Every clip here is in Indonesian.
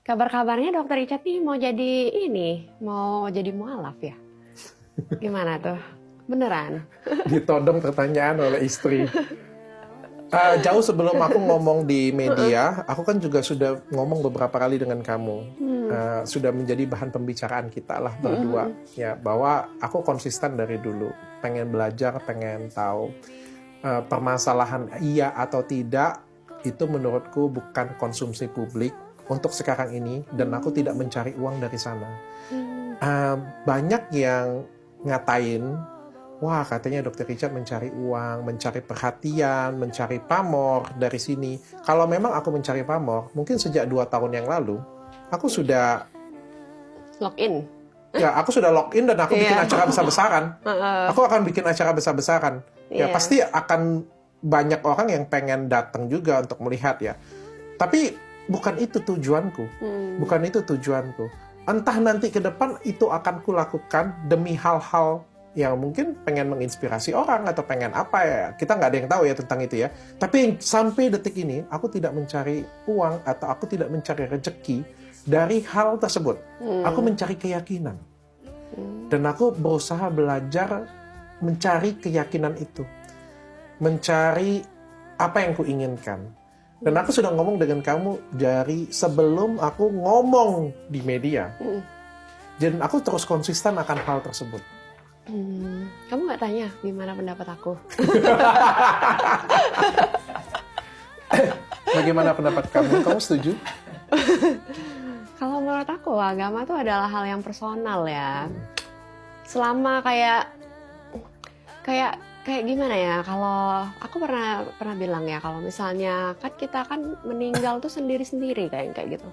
Kabar-kabarnya Dokter Richard nih mau jadi mualaf ya? Gimana tuh? Beneran? Ditodong pertanyaan oleh istri. Jauh sebelum aku ngomong di media, aku kan juga sudah ngomong beberapa kali dengan kamu. Sudah menjadi bahan pembicaraan kita lah berdua. Ya, bahwa aku konsisten dari dulu. Pengen belajar, pengen tahu. Permasalahan iya atau tidak, itu menurutku bukan konsumsi publik untuk sekarang ini. Dan aku tidak mencari uang dari sana. Banyak yang ngatain, wah katanya Dokter Richard mencari uang, mencari perhatian, mencari pamor dari sini. Kalau memang aku mencari pamor, mungkin sejak 2 tahun yang lalu, aku sudah Login? Ya, aku sudah login dan aku bikin acara besar-besaran. Aku akan bikin acara besar-besaran. Ya, pasti akan banyak orang yang pengen datang juga untuk melihat ya. Tapi bukan itu tujuanku. Bukan itu tujuanku. Entah nanti ke depan itu akan kulakukan demi hal-hal yang mungkin pengen menginspirasi orang atau pengen apa ya. Kita nggak ada yang tahu ya tentang itu ya. Tapi sampai detik ini, aku tidak mencari uang atau aku tidak mencari rezeki dari hal tersebut. Aku mencari keyakinan. Dan aku berusaha belajar mencari keyakinan itu. Mencari apa yang kuinginkan. Dan aku sudah ngomong dengan kamu dari sebelum aku ngomong di media. Dan aku terus konsisten akan hal tersebut. Kamu nggak tanya gimana pendapat aku? Bagaimana pendapat kamu? Kamu setuju? Kalau menurut aku, agama itu adalah hal yang personal ya. Selama kayak gimana ya, kalau aku pernah bilang ya, kalau misalnya kan kita kan meninggal tuh sendiri-sendiri kayak gitu.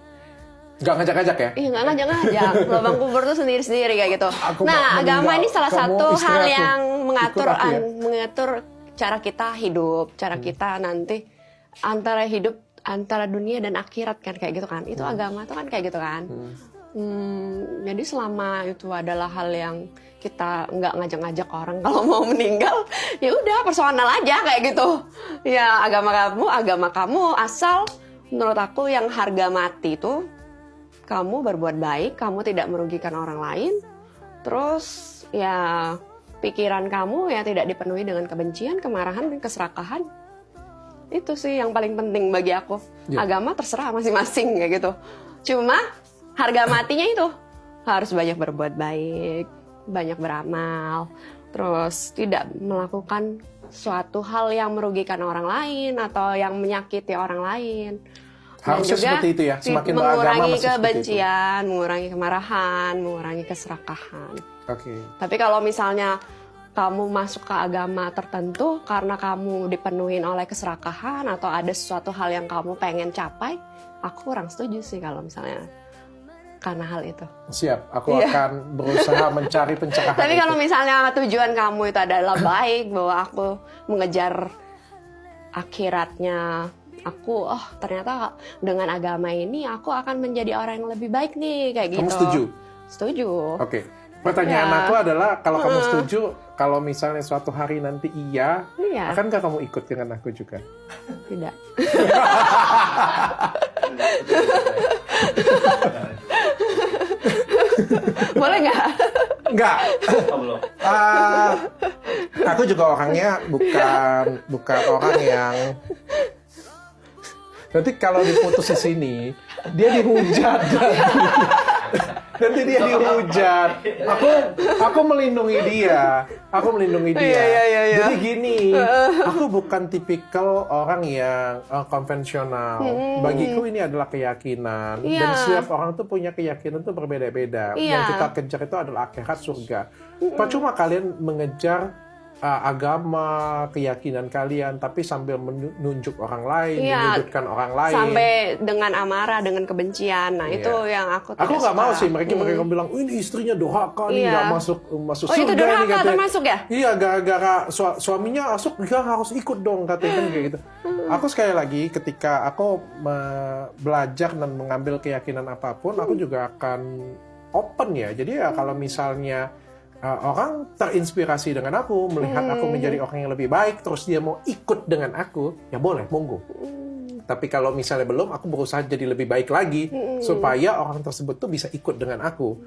Nggak ngajak-ngajak ya? Iya, nggak ngajak-ngajak. Lubang kubur tuh sendiri-sendiri kayak gitu. Nah, agama ini salah satu hal yang mengatur cara kita hidup, cara kita nanti antara dunia dan akhirat kan kayak gitu kan. Itu agama tuh kan kayak gitu kan. Jadi selama itu adalah hal yang kita nggak ngajak-ngajak orang kalau mau meninggal, ya udah personal aja kayak gitu. Ya agama kamu asal menurut aku yang harga mati itu kamu berbuat baik, kamu tidak merugikan orang lain, terus ya pikiran kamu ya tidak dipenuhi dengan kebencian, kemarahan, dan keserakahan. Itu sih yang paling penting bagi aku. Agama terserah masing-masing kayak gitu. Cuma harga matinya itu harus banyak berbuat baik, banyak beramal, terus tidak melakukan suatu hal yang merugikan orang lain atau yang menyakiti orang lain. Harusnya seperti itu ya, semakin mengurangi kebencian, mengurangi kemarahan, mengurangi keserakahan. Tapi kalau misalnya kamu masuk ke agama tertentu karena kamu dipenuhi oleh keserakahan atau ada sesuatu hal yang kamu pengen capai, aku kurang setuju sih kalau misalnya karena hal itu. Siap, aku akan berusaha mencari pencerahan. Tapi kalau misalnya tujuan kamu itu adalah baik, bahwa aku mengejar akhiratnya, aku ternyata dengan agama ini aku akan menjadi orang yang lebih baik nih kayak gitu. Kamu setuju? Setuju. Oke. Pertanyaan aku adalah, kalau kamu setuju, kalau misalnya suatu hari nanti akankah kamu ikut dengan aku juga? Tidak. Boleh nggak? Nggak. Aku juga orangnya bukan orang yang nanti kalau diputus di sini dia dihujat nanti dia dihujat. Aku melindungi dia. Jadi gini, aku bukan tipikal orang yang konvensional. Bagiku ini adalah keyakinan. Dan setiap orang tuh punya keyakinan tuh berbeda-beda. Yang kita kejar itu adalah akhirat surga. Percuma kalian mengejar agama, keyakinan kalian, tapi sambil menunjuk orang lain, menyudutkan orang lain, sampai dengan amarah, dengan kebencian. Nah itu yang aku nggak mau sih. Mereka bilang, ini istrinya durhaka nih, nggak masuk surga. Itu durhaka nih, termasuk ya? Iya, gara-gara suaminya masuk, dia harus ikut dong katanya kayak gitu. Aku sekali lagi, ketika aku belajar dan mengambil keyakinan apapun, aku juga akan open ya. Jadi ya kalau misalnya orang terinspirasi dengan aku, melihat aku menjadi orang yang lebih baik, terus dia mau ikut dengan aku, ya boleh, monggo. Tapi kalau misalnya belum, aku berusaha jadi lebih baik lagi supaya orang tersebut tuh bisa ikut dengan aku.